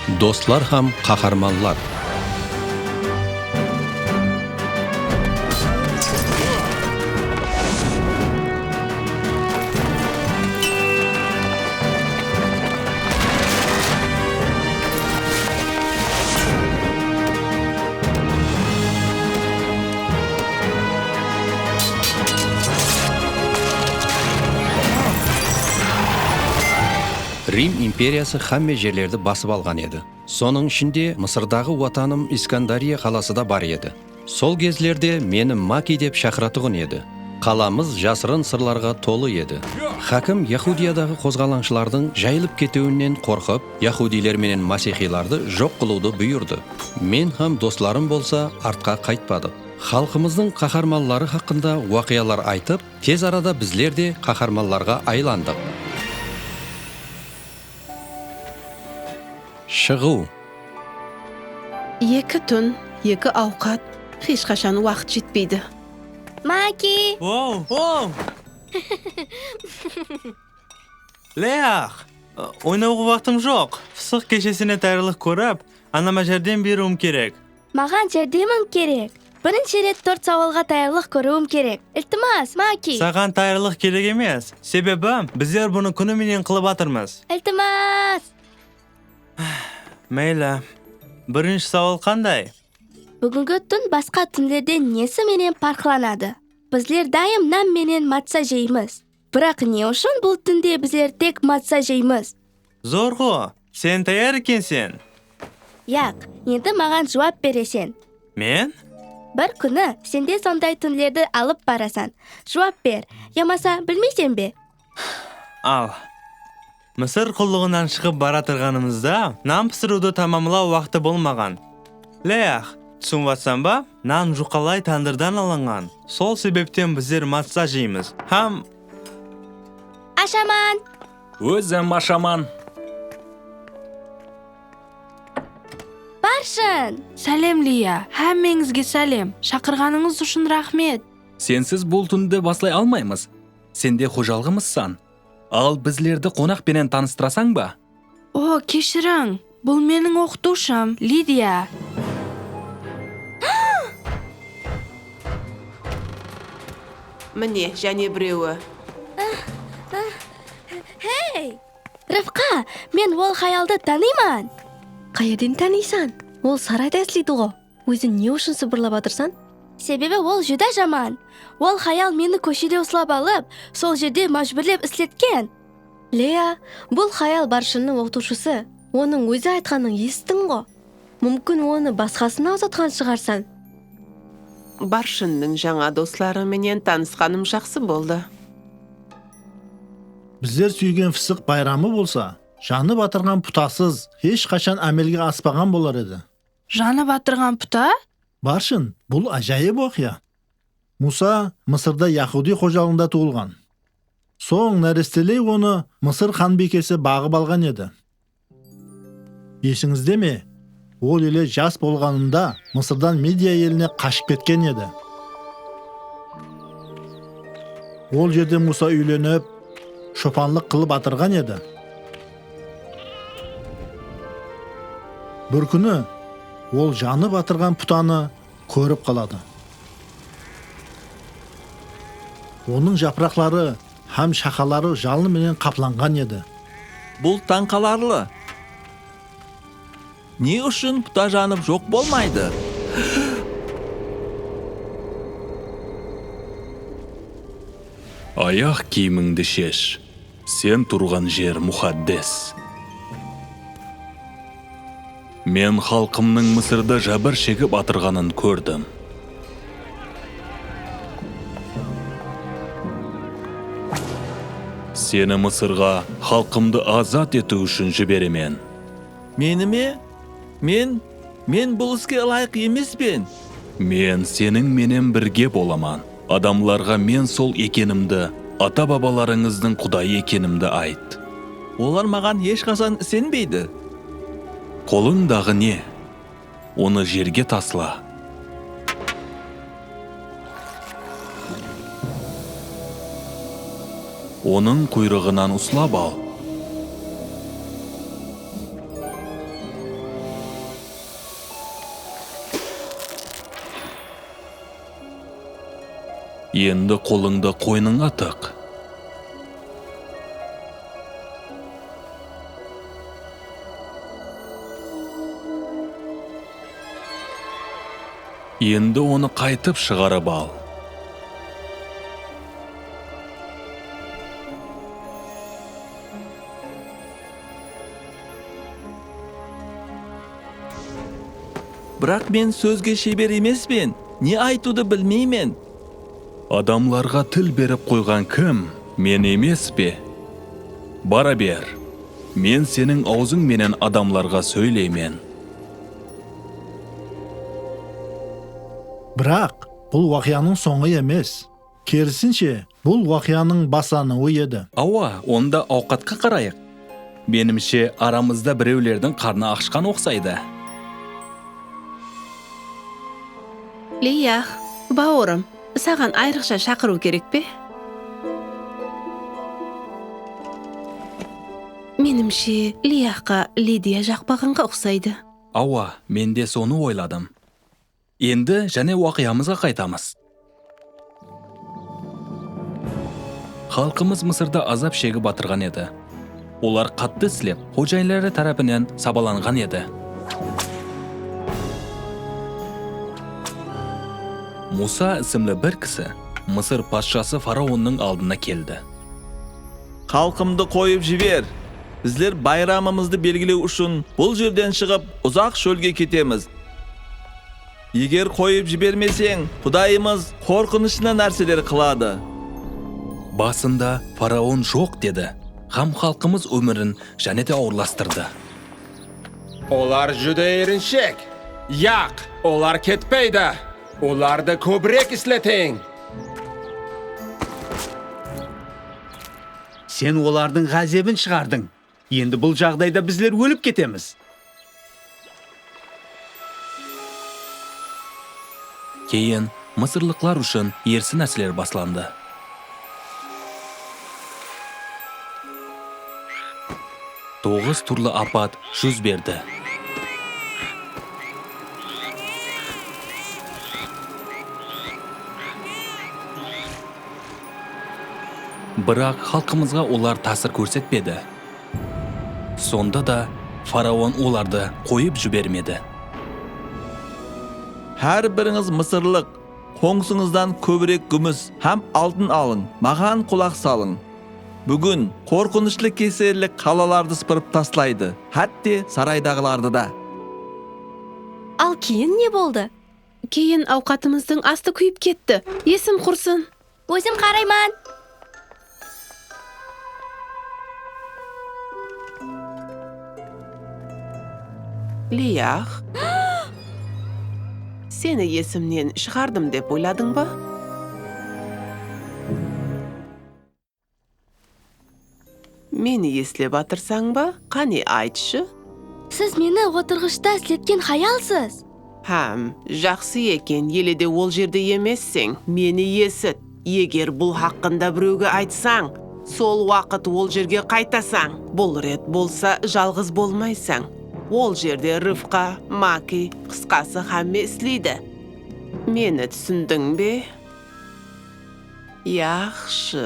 Dostlar ham qahramonlar. Рим империясы хамме жерлерді басып алған еді. Соның ішінде Мысырдағы ватаным Искандария қаласы да бар еді. Сол кезлерде мені Маки деп шақыратұғын еді. Қаламыз жасырын сырларға толы еді. Хакім Яхудиядағы қозғалаңшылардың жайылып кетуінен қорқып, яхудилер менен масихиларды жоқ қылуды бұйырды. Мен хам достарым болса артқа қайтпадық. Халқымыздың қаһарманлары хақында уақиялар айтып, тез арада біздер де қаһарманларға айландық. Шығу. 2 түн, 2 ауқат, ешқашан уақыт жетпейді. Маки! Воу! Леах! Ойнауға вақтым жоқ. Фысық кешесіне тайырлық көріп, анама жәрдем беруім керек. Маған жәрдемім керек. Бірінші рет 4 сауалға тайырлық көруім керек. Iltimos, Маки! Саған тайырлық керек емес. Себебі, біздер бұны күніменен қылып атырмыз. Iltimos! Мейлі. Бірінші сауал қандай? Бүгінгі түн басқа түнлерден несі менен парқланады? Біздер дайым нам менен матса жейміз. Бірақ не үшін бұл түнде біздер тек матса жейміз? Зорғы, сен таяр екенсен? Яқ, енді маған жауап бересен. Мен? Бір күні сенде сондай түнлерді алып барасан. Жауап бер, ямаса білмейсен бе? Ал. Мысыр құллығынан шығып баратырғанымызда, нан пісіруді тамамлау уақыты болмаған. Леях, түсінватсан ба? Нан жұқалай тандырдан алынған. Сол себептен біздер матса жейміз. Ашаман! Өзім ашаман. Баршын! Сәлем, Лия. Әммеңізге сәлем. Шақырғаныңыз үшін рахмет. Сенсіз бұл түнді баслай алмаймыз. Сенде қожалғымызсан. Ал біздерді қонақпенен таныстырасаң ба? О, кешірің. Бұл менің оқытушым, Лидия. Міне, және біреуі. Хей! Рыфқа, мен ол хаялды таниман. Қайерден танисың? Ол сарайда істейді ғой. Өзін не үшін сыбырлап атырсан? Себебі ол жүда жаман. Ол хаял мені көшеде ұслап алып, сол жерде мәжбүрлеп істеткен. Лея, бұл хаял баршының оқытушысы. Оның өзі айтқанын естің ғой. Мүмкін оны басқасына ұзатқан шығарсан. Баршынның жаңа достары менен танысқаным жақсы болды. Біздер сүйген фысық байрамы болса, жаны батырған пұтасыз, еш қашан әмелге аспаған болар еді. Жаны батырған пұта? Баршын, бұл ажайып оқия. Муса Мысырда Яхуди қожалығында туылған. Соң нәрестелей оны Мысыр ханбикесі бағып алған еді. Есіңізде ме? Ол еле жас болғанында Мысырдан Медия еліне қашып кеткен еді. Ол жерде Муса үйленіп, шопанлық қылып атырған еді. Бір күні ол жаны батырған пұтаны көріп қалады. Оның жапырақлары һәм шақалары жалын менен қапланған еді. Бұл таңқаларлы. Не үшін пұта жанып жоқ болмайды? Аяқ киіміңді шеш. Сен тұрған жер мұхаддес. Мен халқымның Мысырда жабыр шегіп атырғанын көрдім. Сені Мысырға халқымды азат ету үшін жіберемен. Мені ме? Мен бұл іске лайық емеспен. Мен сенің менен бірге боламан. Адамларға мен сол екенімді, ата-бабаларыңыздың құдай екенімді айт. Олар маған ешқашан сенбейді. Қолыңдағы не? Оны жерге тасла. Оның құйрығынан ұслап ал. Енді қолыңды қойныңа тық. Енді оны қайтып шығарып ал. Бірақ мен сөзге шебер емеспін. Не айтуды білмеймін. Адамларға тіл беріп қойған кім? Мен емес пе? Бара бер. Мен сенің аузың менен адамларға сөйлеймен. Бірақ бұл уақияның соңы емес. Керісінше, бұл уақияның басануы еді. Ауа, онда ауқатқа қарайық. Менімше арамызда біреулердің қарны ашқан оқсайды. Лиях, бауырым, саған айрықша шақыру керек пе? Менімше, Лияхқа Лидия жақпағанға ұқсайды. Ауа, мен де соны ойладым. Енді және уақиямызға қайтамыз. Халқымыз Мысырда азап шегі батырған еді. Олар қатты сілеп, қожайындары тарапынан сабаланған еді. Муса ісімлі бір кісі Мысыр патшасы фараонның алдына келді. Халқымды қойып жібер. Біздер байрамымызды белгілеу үшін бұл жерден шығып ұзақ шөлге кетеміз. Егер қойып жібермесең, Құдайымыз қорқынышына нәрселер қылады. Басында фараон жоқ деді. Хам халқымыз өмірін және де ауырластырды. Олар жүді еріншек. Яқ, олар кетпейді. Оларды көбірек іслетең. Сен олардың ғазебін шығардың. Енді бұл жағдайда біздер өліп кетеміз. Кейін мысырлықлар үшін ерсі нәрселер басланды. Тоғыз түрлі апат жүз берді. Бірақ халқымызға олар тасыр көрсетпеді. Сонда да фараон оларды қойып жібермеді. Әр біріңіз мысырлық, қоңсыңыздан көбірек күміс һәм алтын алың, маған құлақ салың. Бүгін қорқынышлы кесерлік қалаларды сыпырып таслайды, хәтте сарайдағыларды да. Ал кейін не болды? Кейін ауқатымыздың асты күйіп кетті. Есім құрсын. Өзім қарайман. Лиях, сені есімнен шығардым деп ойладың ба? Мені еслеп атырсаң ба? Қане айтшы? Сіз мені отырғышта сілеткен хаялсыз. Жақсы екен, еледе ол жерде емессің. Мені есіт. Егер бұл хақында біреуге айтсаң, сол уақыт ол жерге қайтасаң. Бұл рет болса жалғыз болмайсаң. Ол жерде Рывқа, Маки, қысқасы хамме іслейді. Мені түсіндің бе? Яқшы.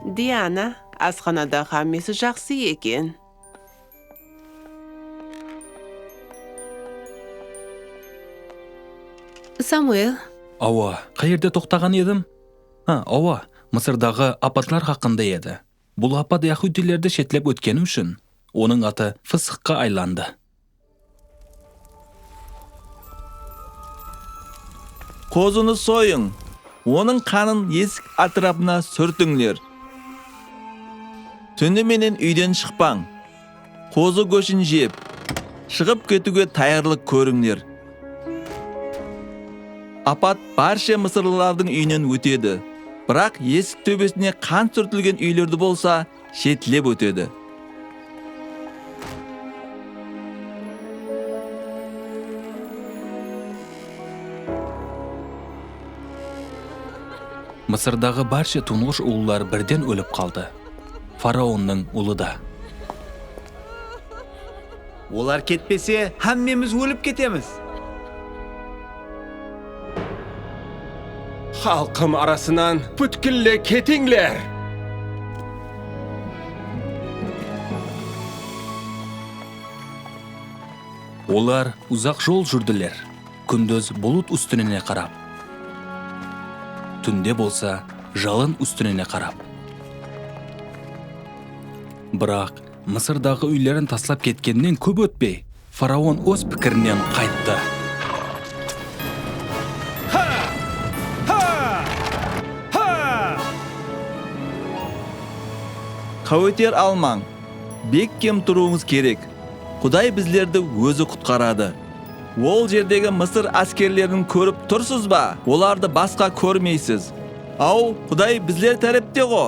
Диана, асханада хаммесі жақсы екен. Самуэл. Ауа, қайерде тоқтаған едім? Ауа, Мысырдағы апатлар хақында еді. Бұл апат яһудилерді шетлеп өткені үшін, оның аты фысыққа айланды. Қозыны сойың, оның қанын есік атырапына сүртіңлер. Түні менен үйден шықпаң. Қозы көшін жеп, шығып кетуге таярлық көріңдер. Апат барша мысырлылардың үйінен өтеді. Бірақ есік төбесіне қан сүртілген үйлерді болса, шетілеп өтеді. Мысырдағы барша тұңғыш ұлылар бірден өліп қалды. Фараонның ұлы да. Олар кетпесе, хаммеміз өліп кетеміз. Халқым арасынан бүткілле кетіңлер. Олар ұзақ жол жүрділер. Күндіз бұлыт үстініне қарап. Түнде болса, жалын үстініне қарап. Бірақ Мысырдағы үйлерін таслап кеткеннен көп өтпей, фараон өз пікірінен қайтты. Қауетер алмаң. Бек кем тұруыңыз керек. Құдай біздерді өзі құтқарады. Ол жердегі Мысыр әскерлерін көріп тұрсыз ба? Оларды басқа көрмейсіз. Ау, Құдай біздер тәріпте ғо.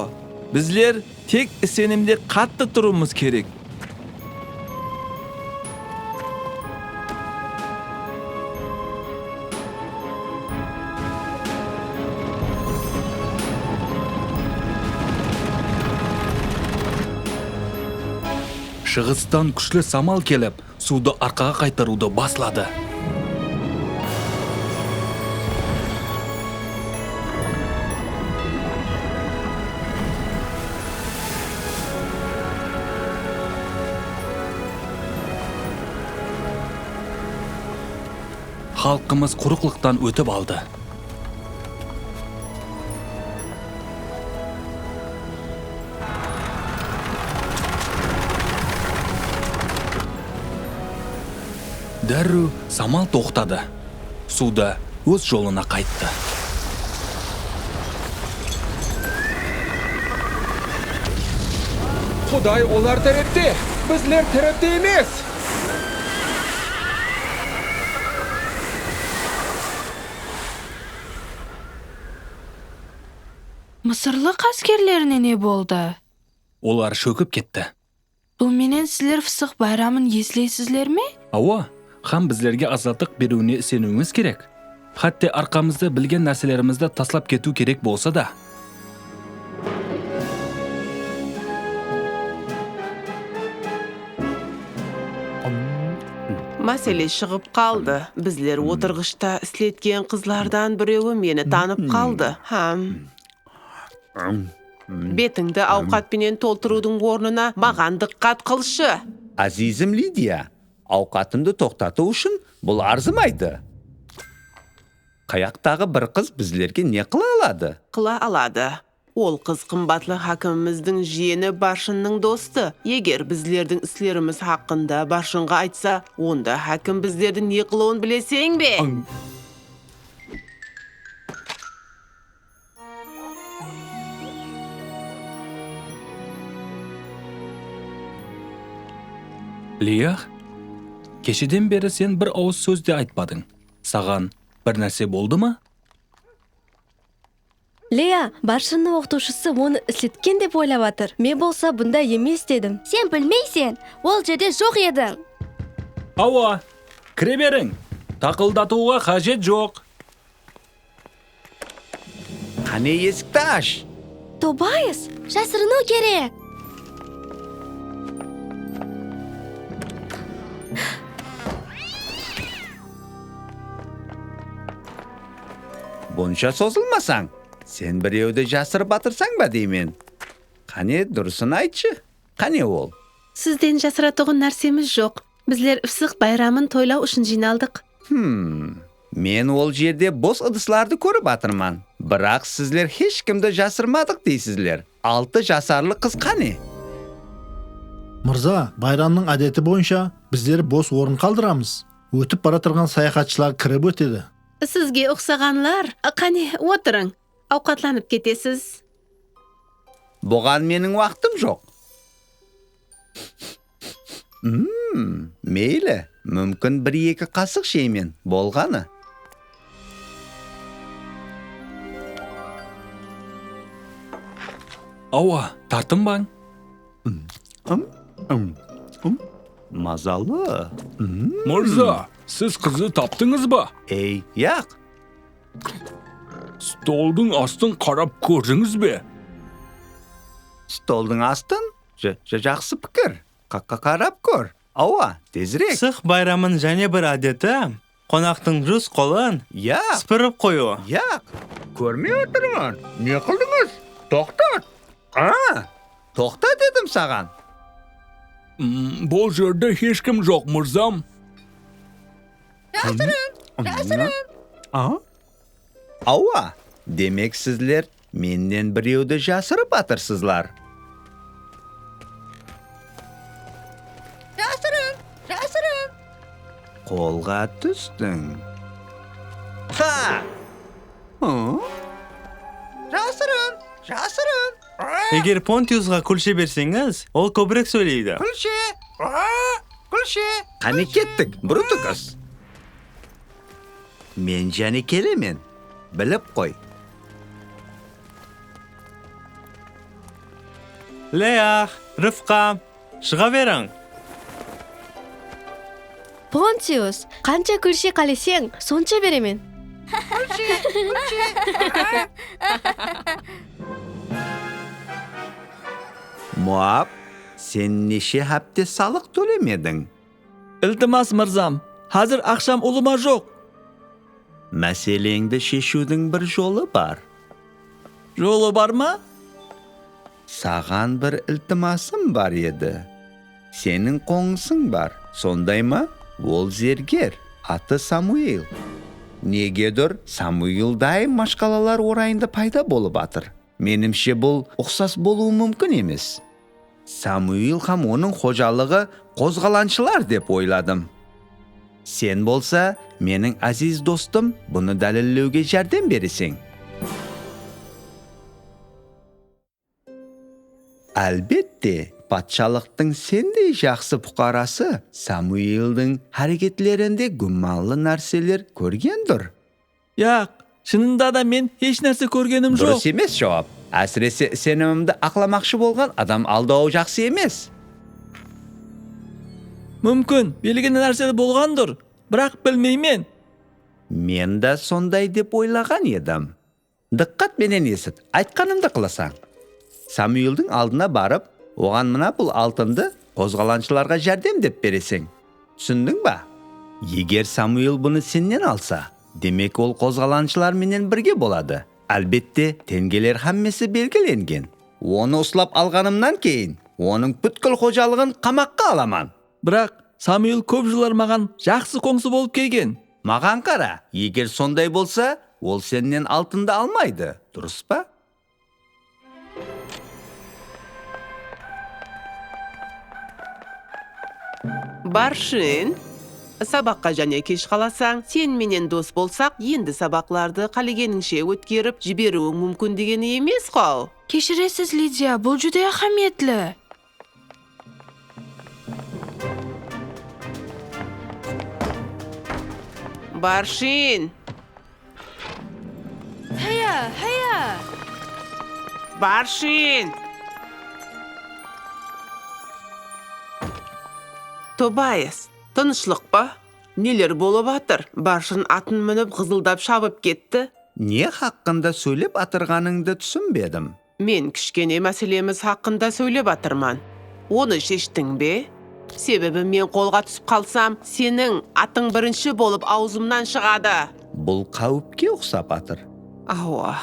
Біздер тек сенімде қатты тұруымыз керек. Шығыстан күшлі самал келіп, суды арқаға қайтаруды баслады. Халқымыз құрықлықтан өтіп алды. Дәру самал тоқтады. Суда өз жолына қайтты. Құдай олар тәрепте, біздер тәрепте емес. Мысырлық әскерлеріне не болды? Олар шөгіп кетті. Бұл менен сіздер фысық байрамын еслейсіздер ме? Ауа, хан біздерге азаттық беруіне сенуіміз керек. Хатте арқамызда білген нәрселерімізді таслап кету керек болса да. Мәселе шығып қалды. Біздер отырғышта іслеткен қызлардан біреуі мені танып қалды. Бетіңді ауқатпенен толтырудың орнына маған диққат қылшы. Азизім Лидия, ауқатымды тоқтату үшін бұл арзымайды. Қаяқтағы бір қыз біздерге не қыла алады? Қыла алады. Ол қыз қымбатлы хакіміміздің жиені Баршынның досты. Егер біздердің іслеріміз хақында Баршынға айтса, онда хакім біздердің не қылуын білесең бе? Лия, кешеден бері сен бір ауыз сөз де айтпадың. Саған бір нәрсе болды ма? Лея, Баршынның оқытушысы оны іслеткен деп ойлап атыр. Мен болса бұнда емес дедім. Сен білмейсен, ол жерде жоқ едің. Ауа, кіре берің. Тақылдатуға қажет жоқ. Қане есікті аш. Тобайыс, жасырыну керек. Бұнша созылмасаң, сен біреуді жасырып батырсаң ба деймен. Қане дұрысын айтшы, қане ол? Сізден жасыратығын нәрсеміз жоқ. Біздер фысық байрамын тойлау үшін жиналдық. Мен ол жерде бос ыдысларды көріп атырман. Бірақ сізлер ешкімді жасырмадық дейсізлер. 6 жасарлы қыз қане? Мырза, байрамның әдеті бойынша біздер бос орын қалдырамыз. Өтіп бара тұрған саяхатшылар кіріп өтеді. Сізге ұқсағанлар, қане отырың. Ауқатланып кетесіз. Бұған менің уақытым жоқ. Мейлі, мүмкін 1-2 қасық шеймен болғаны. Ауа, тартынбаң. Мазалы. Мырза, сіз қызы таптыңыз ба? Ей, яқ. Столдың астын қарап көрдіңіз бе? Столдың астын? Жақсы пікір. Қарап көр. Ауа, тезірек. Фысық байрамын және бір әдеті, қонақтың жүз қолын Яқ. сыпырып қою. Яқ. Көрmey oturman. Ne qildingiz? To'xtat. To'xta dedim sağan. Bu жерде hech kim yo'q, mirzam. Ava, demek sizler menden biriyodi jasirib atırsızlar. Jasirın. Qo'lga düşdün. Ha! Jasirın. Eğer Pontius'a kulşe bersengiz, ol ko'proq söyleydi. Kulşe. Qani ketdik, Brutus. Men jani kelaman. Bilib qo'y. Leah, Rıfqa, шыға Pontius, qancha kulshi qalasang, soncha beraman. Muab, sen neşe hafta sалық to'lameding? Iltimos mirzam, hozir akşam ulama yo'q. Masalangni sheshuvning bir yo'li bor. Yo'li bormi? Sağan bir iltimosim bor edi. Sening qo'ng'ising bor, sondaymi? Ol zerger, ati Samuel. Negadir Samuel daim mashqalalar o'rayында paydo bo'lib atır. Menimcha bu o'xsas bo'luvi mumkin emas. Samuel ham uning xo'jaligi qo'zg'alanchilar deb o'yladim. Sen bo'lsa, mening aziz do'stim, buni dalillauga yordam berasan. Albatta, podshohlikning sendek yaxshi fuqarosi Samuelning harakatlarida gumonli narsalar ko'rgandir. Yo'q, shuningda da men hech narsa ko'rganim yo'q. Durust emas javob. Asrisi senimimda aqlamoqchi bo'lgan odam aldov yaxshi emas. Mumkin, belgili narsa bo'lgandir, biroq bilmayman. Men da sonday deb o'ylagan edim. Diqqat bilan esit, aytganimda qilasan. Samuelning oldina borib, o'g'an mana pul oltinni qo'zg'alanchilarga yordam deb berasan. Tushundingmi? Agar Samuel buni sendan olsa, demak ol qo'zg'alanchilar bilan birga bo'ladi. Albatta, tengeler hammasi belgilangan. Onu uslab olganimdan keyin, uning butkul xo'jaligini qamoqqa olaman. Biroq Samuel ko'p yillar mаған yaxshi qo'ngsi bo'lib kelgan. Mаған qara, agar sonday bo'lsa, ol sendan oltinni olmaydi, durustmi? Barşin, sabaqqa және kech qalasang, sen menen do'st bo'lsaq, endi sabaqlarni qaligenincha o'tkirib jiberuing mumkin degani emas qol. Kechirasiz, Lidiya, bu juda ahamiyatli. Barşin. Haya. Barşin. Tobias, tanışlıqpa? Neler bo'lib atır? Barşin atın minib g'izildab shabib ketdi. Ne haqqında söylep atırganingni tushunmadim. Men kichkene masalamiz haqida so'ylab atırman. Onu sheshdingmi? Sebebi men qo'lga tushib qalsam, sening ating birinchi bo'lib og'zimdan chiqadi. Bul qavibga o'xshab atır. Ava,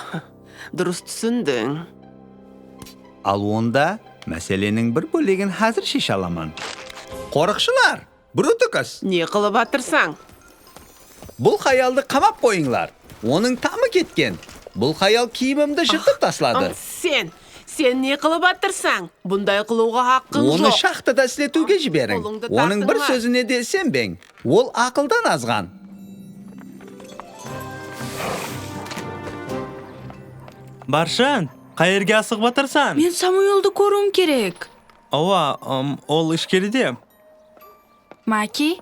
durust tushunding. Al onda masalaning bir bo'ligini hozir shisha olaman. Qo'riqchilar, Brutus, Ne qilib atırsang? Bul xayolni qamab qo'yinglar. Onun ta'mi ketgan. Bul xayol kiyimimni shirtib tasladi. Sen ne qilib atırsang? Bunday qiluvga haqqing yo'q. Onu shaxtada islatuvga jibering. Onun bir so'zini desam beng, ol aqldan azg'an. Barşin, qayerga asıqib atirsan? Men Samuelni ko'rum kerak. Ava, ol ishkelidi. Maki,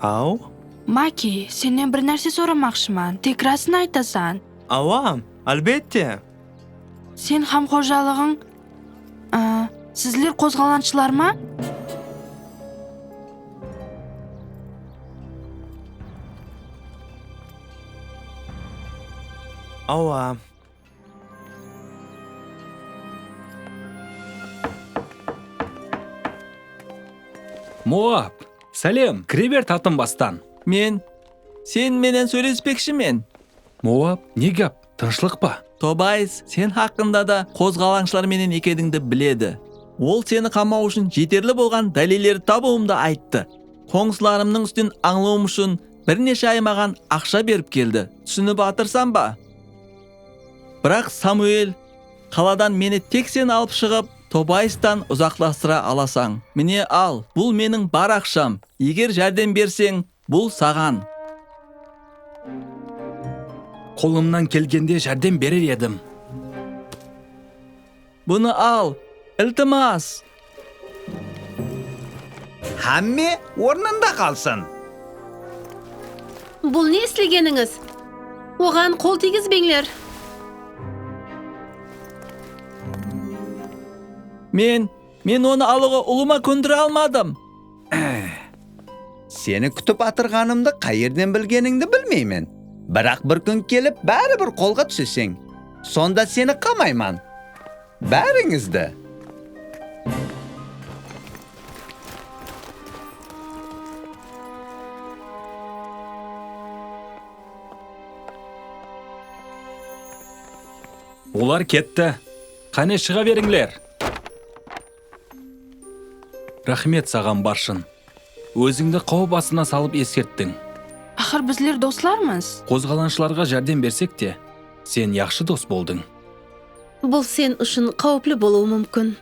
Au? Maki, sendan bir narsa so'ramoqchiman. Tekrasini aytasan. Ava, albatta. Sen ham xo'jaliging, sizlar qo'zg'alanchilarmi? Ava. Muab, salom, kiraver tatim bastan. Men sen menen söylespekchimen. Моап, не гап? Тынычлык па? Тобайс сен хақында да қозғалаңшылар менен екеніңді біледі. Ол сені қамау үшін жетерлі болған дәлелдер табуымды айтты. Қоңсыларымның үстін аңлауым үшін бірнеше ай маған ақша беріп келді. Түсініп атырсам ба? Бірақ Самуэль, қаладан мені тек сен алып шығып, Тобайстан ұзақластыра аласаң. Міне ал, бұл менің бар ақшам. Егер жәрдем берсең, бұл саған. Қолымнан келгенде жәрдем берер едім. Бұны ал, iltimos. Hamma o'rnында қалсын. Бұл не істегеніңіз? Оған қол тигізбеңлер. Мен оны алуға ұлыма көндіре алмадым. Seni kutib atırganımda qayerden bilgeningni bilmeymen. Biroq bir kun kelib baribir qo'lga tushsang, sonda seni qamayman. Baringizda. Олар кетті. Қане шыға беріңлер. Рахмет саған баршын. Өзіңді қауіп астына салып ескерттің. Axir bizlar do'stlarmiz. Қозғаланшыларға жәрдем берсек те, сен яқшы дос болдың. Бұл сен үшін қауіплі болуы мүмкін.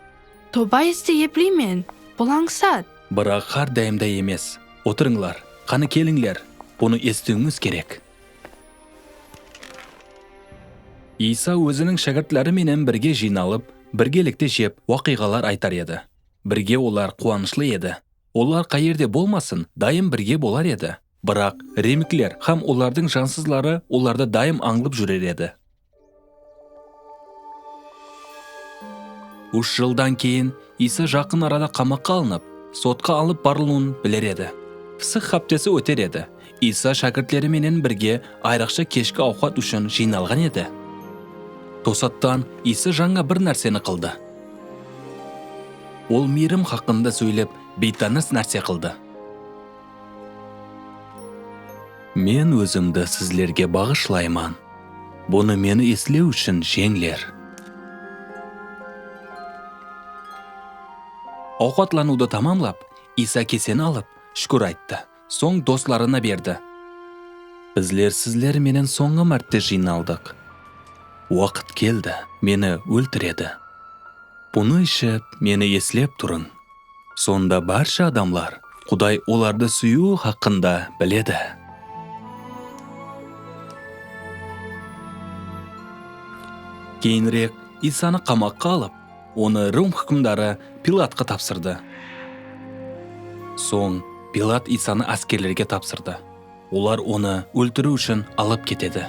Tobayisni epleymen. Бұл аңсат. Бірақ har дайымда емес. Отырыңлар, қаны келіңлер. Бұны естуіңіз керек. Иса өзінің шәкіртлері менен бірге жиналып, біргелікте жеп, уақиғалар айтар еді. Бірге олар қуанышлы еді. Олар қайерде болмасын, дайым бірге болар еді. Бірақ римиклер һәм олардың жансызлары оларды дайым аңлып жүрер еді. 3 жылдан кейін Иса жақын арада қамаққа алынып, сотқа алып барылуын білер еді. Пысық хаптесі өтер еді. Иса шәкіртлері менен бірге айрықша кешкі ауқат үшін жиналған еді. Тосаттан Иса жаңа бір нәрсені қылды. Ол мейірім хақында сөйлеп, бейтаныс нәрсе қылды. Мен өзімді сізлерге бағышлайман. Бұны мені еслеу үшін жеңлер. Ауқатлануды тамамлап, Иса кесені алып, шүкір айтты. Соң достарына берді. Біздер сізлер менен соңғы мәртте жиналдық. Уақыт келді, мені өлтіреді. Бұны ішіп, мені еслеп тұрың. Сонда барша адамлар Құдай оларды сүю хақында біледі. Кейінірек Исаны қамаққа алып, оны Рим хүкімдары Пилатқа тапсырды. Соң Пилат Исаны әскерлерге тапсырды. Олар оны өлтіру үшін алып кетеді.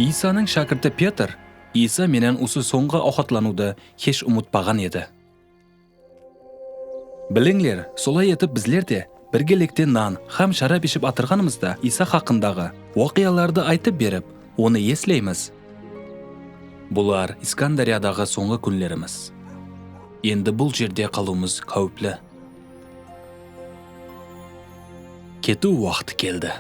Исаның шәкірті Петр, Иса менен осы соңғы ауқатлануды хеш ұмытпаған еді. Біліңлер, солай етіп біздер де біргелікте нан һәм шарап ішіп атырғанымызда Иса хақындағы уақияларды айтып беріп, оны еслейміз. Бұлар Искандариядағы соңғы күнлеріміз. Енді бұл жерде қалуымыз қауіплі. Кету уақыты келді.